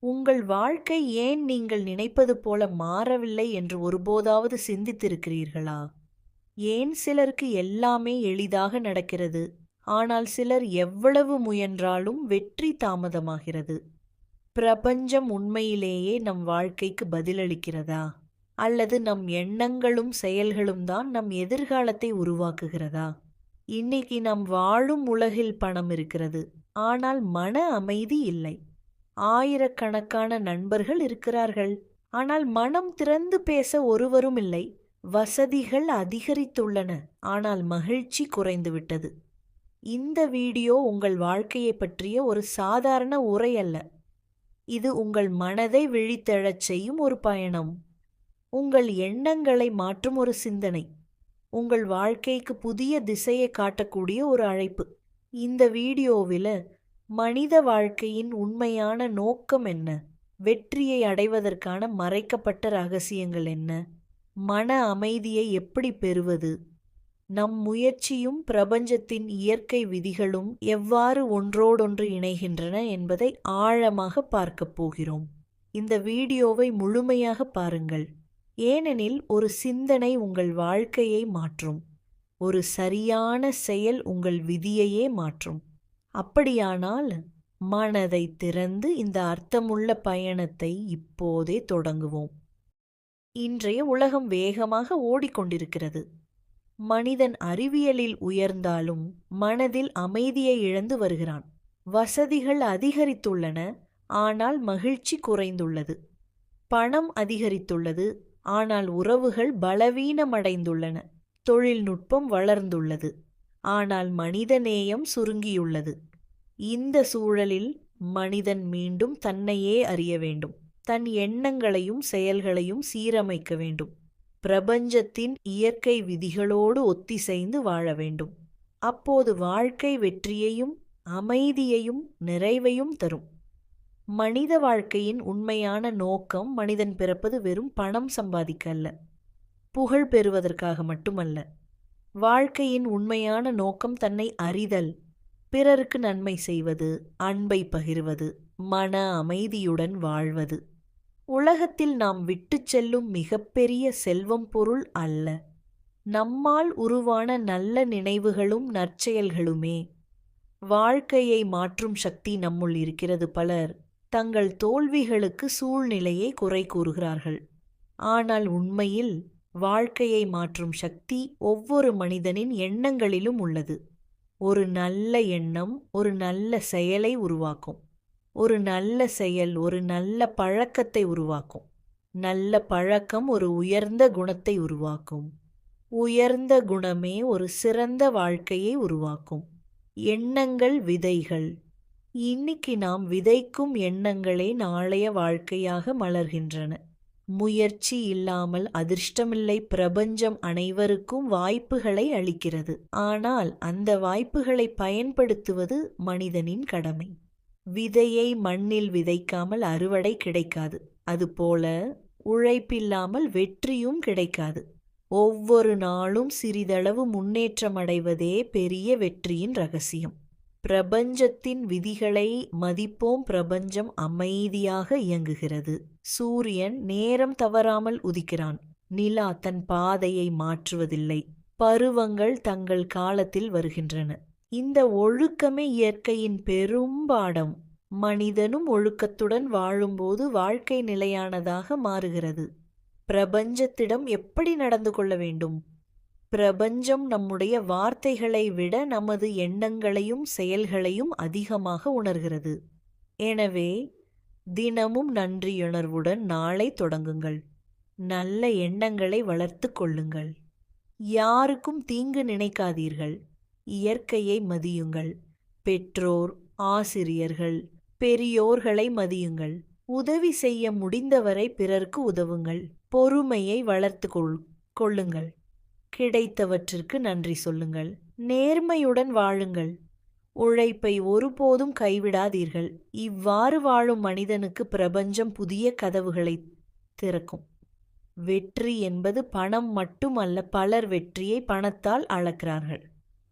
உங்கள் வாழ்க்கை ஏன் நீங்கள் நினைப்பது போல மாறவில்லை என்று ஒருபோதாவது சிந்தித்திருக்கிறீர்களா? ஏன் சிலருக்கு எல்லாமே எளிதாக நடக்கிறது, ஆனால் சிலர் எவ்வளவு முயன்றாலும் வெற்றி தாமதமாகிறது? பிரபஞ்சம் உண்மையிலேயே நம் வாழ்க்கைக்கு பதிலளிக்கிறதா? அல்லது நம் எண்ணங்களும் செயல்களும் தான் நம் எதிர்காலத்தை உருவாக்குகிறதா? இன்னைக்கு நாம் வாழும் உலகில் பணம் இருக்கிறது, ஆனால் மன அமைதி இல்லை. ஆயிரக்கணக்கான நண்பர்கள் இருக்கிறார்கள், ஆனால் மனம் திறந்து பேச ஒருவரும் இல்லை. வசதிகள் அதிகரித்துள்ளன, ஆனால் மகிழ்ச்சி குறைந்துவிட்டது. இந்த வீடியோ உங்கள் வாழ்க்கையை பற்றிய ஒரு சாதாரண உரை அல்ல. இது உங்கள் மனதை விழித்தெழச் செய்யும் ஒரு பயணம். உங்கள் எண்ணங்களை மாற்றும் ஒரு சிந்தனை. உங்கள் வாழ்க்கைக்கு புதிய திசையை காட்டக்கூடிய ஒரு அழைப்பு. இந்த வீடியோவில் மனித வாழ்க்கையின் உண்மையான நோக்கம் என்ன, வெற்றியை அடைவதற்கான மறைக்கப்பட்ட ரகசியங்கள் என்ன, மன அமைதியை எப்படி பெறுவது, நம் முயற்சியும் பிரபஞ்சத்தின் இயற்கை விதிகளும் எவ்வாறு ஒன்றோடொன்று இணைகின்றன என்பதை ஆழமாக பார்க்கப் போகிறோம். இந்த வீடியோவை முழுமையாக பாருங்கள், ஏனெனில் ஒரு சிந்தனை உங்கள் வாழ்க்கையை மாற்றும். ஒரு சரியான செயல் உங்கள் விதியையே மாற்றும். அப்படியானால் மனதை திறந்து இந்த அர்த்தமுள்ள பயணத்தை இப்போதே தொடங்குவோம். இன்றைய உலகம் வேகமாக ஓடிக்கொண்டிருக்கிறது. மனிதன் அறிவியலில் உயர்ந்தாலும் மனதில் அமைதியை இழந்து வருகிறான். வசதிகள் அதிகரித்துள்ளன, ஆனால் மகிழ்ச்சி குறைந்துள்ளது. பணம் அதிகரித்துள்ளது, ஆனால் உறவுகள் பலவீனமடைந்துள்ளன. தொழில்நுட்பம் வளர்ந்துள்ளது, ஆனால் மனிதநேயம் சுருங்கியுள்ளது. இந்த சூழலில் மனிதன் மீண்டும் தன்னையே அறிய வேண்டும். தன் எண்ணங்களையும் செயல்களையும் சீரமைக்க வேண்டும். பிரபஞ்சத்தின் இயற்கை விதிகளோடு ஒத்திசைந்து வாழ வேண்டும். அப்போது வாழ்க்கை வெற்றியையும் அமைதியையும் நிறைவையும் தரும். மனித வாழ்க்கையின் உண்மையான நோக்கம் மனிதன் பிறப்பது வெறும் பணம் சம்பாதிக்க அல்ல, புகழ் பெறுவதற்காக மட்டுமல்ல. வாழ்க்கையின் உண்மையான நோக்கம் தன்னை அறிதல், பிறருக்கு நன்மை செய்வது, அன்பை பகிர்வது, மன அமைதியுடன் வாழ்வது. உலகத்தில் நாம் விட்டுச் செல்லும் மிகப்பெரிய செல்வம் பொருள் அல்ல, நம்மால் உருவான நல்ல நினைவுகளும் நற்செயல்களுமே. வாழ்க்கையை மாற்றும் சக்தி நம்முள் இருக்கிறது. பலர் தங்கள் தோல்விகளுக்கு சூழ்நிலையை குறை கூறுகிறார்கள், ஆனால் உண்மையில் வாழ்க்கையை மாற்றும் சக்தி ஒவ்வொரு மனிதனின் எண்ணங்களிலும் உள்ளது. ஒரு நல்ல எண்ணம் ஒரு நல்ல செயலை உருவாக்கும். ஒரு நல்ல செயல் ஒரு நல்ல பழக்கத்தை உருவாக்கும். நல்ல பழக்கம் ஒரு உயர்ந்த குணத்தை உருவாக்கும். உயர்ந்த குணமே ஒரு சிறந்த வாழ்க்கையை உருவாக்கும். எண்ணங்கள் விதைகள். இன்னைக்கு நாம் விதைக்கும் எண்ணங்களே நாளைய வாழ்க்கையாக மலர்கின்றன. முயற்சி இல்லாமல் அதிர்ஷ்டமில்லை. பிரபஞ்சம் அனைவருக்கும் வாய்ப்புகளை அளிக்கிறது, ஆனால் அந்த வாய்ப்புகளை பயன்படுத்துவது மனிதனின் கடமை. விதையை மண்ணில் விதைக்காமல் அறுவடை கிடைக்காது. அதுபோல உழைப்பில்லாமல் வெற்றியும் கிடைக்காது. ஒவ்வொரு நாளும் சிறிதளவு முன்னேற்றம் அடைவதே பெரிய வெற்றியின் ரகசியம். பிரபஞ்சத்தின் விதிகளை மதிப்போம். பிரபஞ்சம் அமைதியாக இயங்குகிறது. சூரியன் நேரம் தவறாமல் உதிக்கிறான். நிலா தன் பாதையை மாற்றுவதில்லை. பருவங்கள் தங்கள் காலத்தில் வருகின்றன. இந்த ஒழுக்கமே இயற்கையின் பெரும்பாடம். மனிதனும் ஒழுக்கத்துடன் வாழும்போது வாழ்க்கை நிலையானதாக மாறுகிறது. பிரபஞ்சத்திடம் எப்படி நடந்து கொள்ள வேண்டும்? பிரபஞ்சம் நம்முடைய வார்த்தைகளை விட நமது எண்ணங்களையும் செயல்களையும் அதிகமாக உணர்கிறது. எனவே தினமும் நன்றியுணர்வுடன் நாளை தொடங்குங்கள். நல்ல எண்ணங்களை வளர்த்து கொள்ளுங்கள். யாருக்கும் தீங்கு நினைக்காதீர்கள். இயற்கையை மதியுங்கள். பெற்றோர், ஆசிரியர்கள், பெரியோர்களை மதியுங்கள். உதவி செய்ய முடிந்தவரை பிறருக்கு உதவுங்கள். பொறுமையை வளர்த்து கொள்ளுங்கள். கிடைத்தவற்றிற்கு நன்றி சொல்லுங்கள். நேர்மையுடன் வாழுங்கள். உழைப்பை ஒருபோதும் கைவிடாதீர்கள். இவ்வாறு வாழும் மனிதனுக்கு பிரபஞ்சம் புதிய கதவுகளை திறக்கும். வெற்றி என்பது பணம் மட்டுமல்ல. பலர் வெற்றியை பணத்தால் அளக்கிறார்கள்.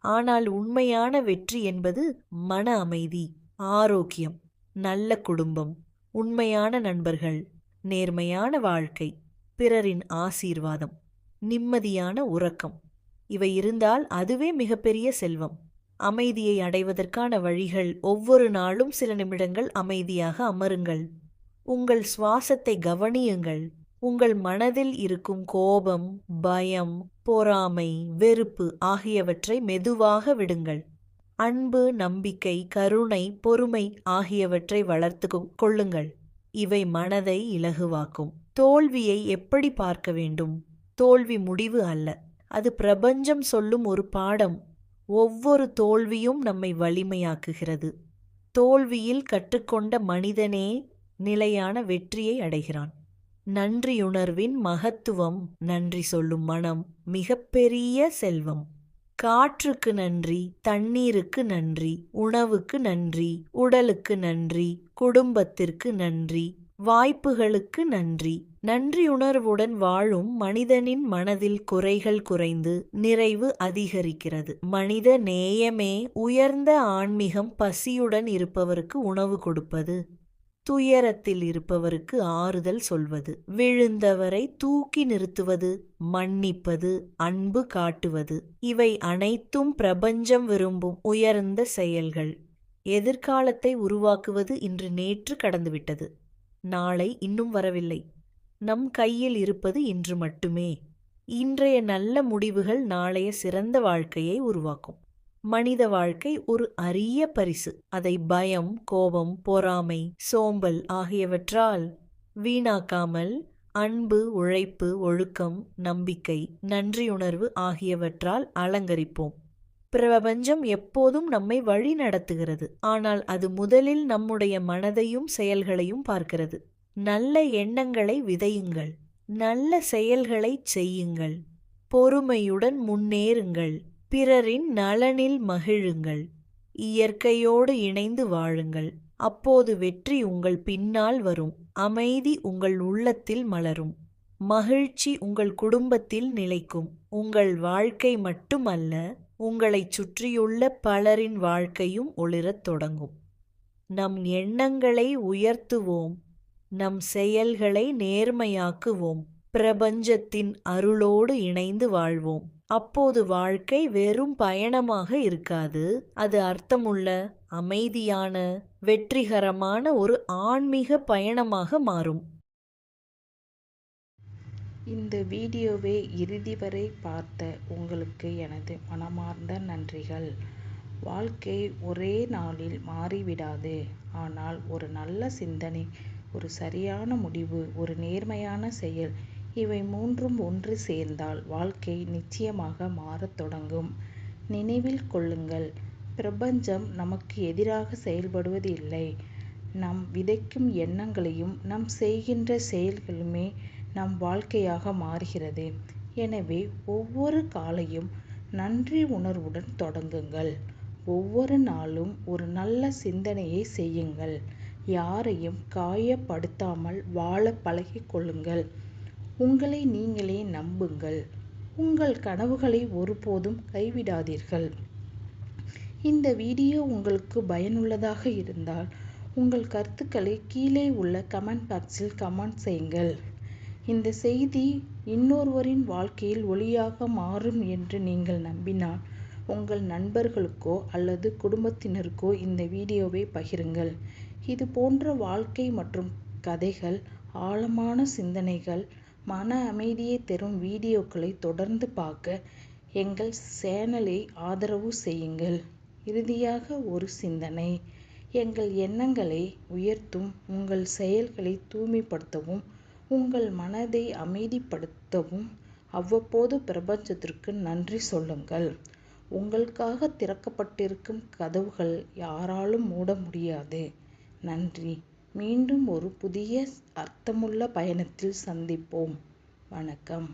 ஆனால் உண்மையான வெற்றி என்பது மன அமைதி, ஆரோக்கியம், நல்ல குடும்பம், உண்மையான நண்பர்கள், நேர்மையான வாழ்க்கை, பிறரின் ஆசீர்வாதம், நிம்மதியான உறக்கம் இவை இருந்தால் அதுவே மிகப்பெரிய செல்வம். அமைதியை அடைவதற்கான வழிகள்: ஒவ்வொரு நாளும் சில நிமிடங்கள் அமைதியாக அமருங்கள். உங்கள் சுவாசத்தை கவனியுங்கள். உங்கள் மனதில் இருக்கும் கோபம், பயம், பொறாமை, வெறுப்பு ஆகியவற்றை மெதுவாக விடுங்கள். அன்பு, நம்பிக்கை, கருணை, பொறுமை ஆகியவற்றை வளர்த்து கொள்ளுங்கள். இவை மனதை இலகுவாக்கும். தோல்வியை எப்படி பார்க்க வேண்டும்? தோல்வி முடிவு அல்ல, அது பிரபஞ்சம் சொல்லும் ஒரு பாடம். ஒவ்வொரு தோல்வியும் நம்மை வலிமையாக்குகிறது. தோல்வியில் கற்றுக்கொண்ட மனிதனே நிலையான வெற்றியை அடைகிறான். நன்றியுணர்வின் மகத்துவம்: நன்றி சொல்லும் மனம் மிகப்பெரிய செல்வம். காற்றுக்கு நன்றி, தண்ணீருக்கு நன்றி, உணவுக்கு நன்றி, உடலுக்கு நன்றி, குடும்பத்திற்கு நன்றி, வாய்ப்புகளுக்கு நன்றி. நன்றியுணர்வுடன் வாழும் மனிதனின் மனதில் குறைகள் குறைந்து நிறைவு அதிகரிக்கிறது. மனித நேயமே உயர்ந்த ஆன்மீகம். பசியுடன் இருப்பவருக்கு உணவு கொடுப்பது, துயரத்தில் இருப்பவருக்கு ஆறுதல் சொல்வது, விழுந்தவரை தூக்கி நிறுத்துவது, மன்னிப்பது, அன்பு காட்டுவது இவை அனைத்தும் பிரபஞ்சம் விரும்பும் உயர்ந்த செயல்கள். எதிர்காலத்தை உருவாக்குவது இன்று நேற்று கடந்துவிட்டது. நாளை இன்னும் வரவில்லை. நம் கையில் இருப்பது இன்று மட்டுமே. இன்றைய நல்ல முடிவுகள் நாளைய சிறந்த வாழ்க்கையை உருவாக்கும். மனித வாழ்க்கை ஒரு அரிய பரிசு. அதை பயம், கோபம், பொறாமை, சோம்பல் ஆகியவற்றால் வீணாக்காமல் அன்பு, உழைப்பு, ஒழுக்கம், நம்பிக்கை, நன்றியுணர்வு ஆகியவற்றால் அலங்கரிப்போம். பிரபஞ்சம் எப்போதும் நம்மை வழி நடத்துகிறது, ஆனால் அது முதலில் நம்முடைய மனதையும் செயல்களையும் பார்க்கிறது. நல்ல எண்ணங்களை விதையுங்கள், நல்ல செயல்களை செய்யுங்கள், பொறுமையுடன் முன்னேறுங்கள், பிறரின் நலனில் மகிழுங்கள், இயற்கையோடு இணைந்து வாழுங்கள். அப்போது வெற்றி உங்கள் பின்னால் வரும். அமைதி உங்கள் உள்ளத்தில் மலரும். மகிழ்ச்சி உங்கள் குடும்பத்தில் நிலைக்கும். உங்கள் வாழ்க்கை மட்டுமல்ல, உங்களைச் சுற்றியுள்ள பலரின் வாழ்க்கையும் ஒளிரத் தொடங்கும். நம் எண்ணங்களை உயர்த்துவோம், நம் செயல்களை நேர்மையாக்குவோம், பிரபஞ்சத்தின் அருளோடு இணைந்து வாழ்வோம். அப்போது வாழ்க்கை வெறும் பயணமாக இருக்காது, அது அர்த்தமுள்ள, அமைதியான, வெற்றிகரமான ஒரு ஆன்மீக பயணமாக மாறும். இந்த வீடியோவை இறுதி வரை பார்த்த உங்களுக்கு எனது மனமார்ந்த நன்றிகள். வாழ்க்கை ஒரே நாளில் மாறிவிடாது. ஆனால் ஒரு நல்ல சிந்தனை, ஒரு சரியான முடிவு, ஒரு நேர்மையான செயல் இவை மூன்றும் ஒன்று சேர்ந்தால் வாழ்க்கை நிச்சயமாக மாறத் தொடங்கும். நினைவில் கொள்ளுங்கள், பிரபஞ்சம் நமக்கு எதிராக செயல்படுவது இல்லை. நாம் விதைக்கும் எண்ணங்களையும் நம் செய்கின்ற செயல்களுமே நம் வாழ்க்கையாக மாறுகிறது. எனவே ஒவ்வொரு காலையும் நன்றி உணர்வுடன் தொடங்குங்கள். ஒவ்வொரு நாளும் ஒரு நல்ல சிந்தனையை செய்யுங்கள். யாரையும் காயப்படுத்தாமல் வாழ பழகிக் கொள்ளுங்கள். உங்களை நீங்களே நம்புங்கள். உங்கள் கனவுகளை ஒருபோதும் கைவிடாதீர்கள். இந்த வீடியோ உங்களுக்கு பயனுள்ளதாக இருந்தால் உங்கள் கருத்துக்களை கீழே உள்ள கமெண்ட் பாக்ஸில் கமெண்ட் செய்யுங்கள். இந்த செய்தி இன்னொருவரின் வாழ்க்கையில் ஒளியாக மாறும் என்று நீங்கள் நம்பினால் உங்கள் நண்பர்களுக்கோ அல்லது குடும்பத்தினருக்கோ இந்த வீடியோவை பகிருங்கள். இது போன்ற வாழ்க்கை மற்றும் கதைகள், ஆழமான சிந்தனைகள், மன அமைதியை தரும் வீடியோக்களை தொடர்ந்து பார்க்க எங்கள் சேனலை ஆதரவு செய்யுங்கள். இறுதியாக ஒரு சிந்தனை: எங்கள் எண்ணங்களை உயர்த்தும், உங்கள் செயல்களை தூய்மைப்படுத்தவும், உங்கள் மனதை அமைதிப்படுத்தவும் அவ்வப்போது பிரபஞ்சத்திற்கு நன்றி சொல்லுங்கள். உங்களுக்காக திறக்கப்பட்டிருக்கும் கதவுகள் யாராலும் மூட முடியாது. நன்றி. மீண்டும் ஒரு புதிய அர்த்தமுள்ள பயணத்தில் சந்திப்போம். வணக்கம்.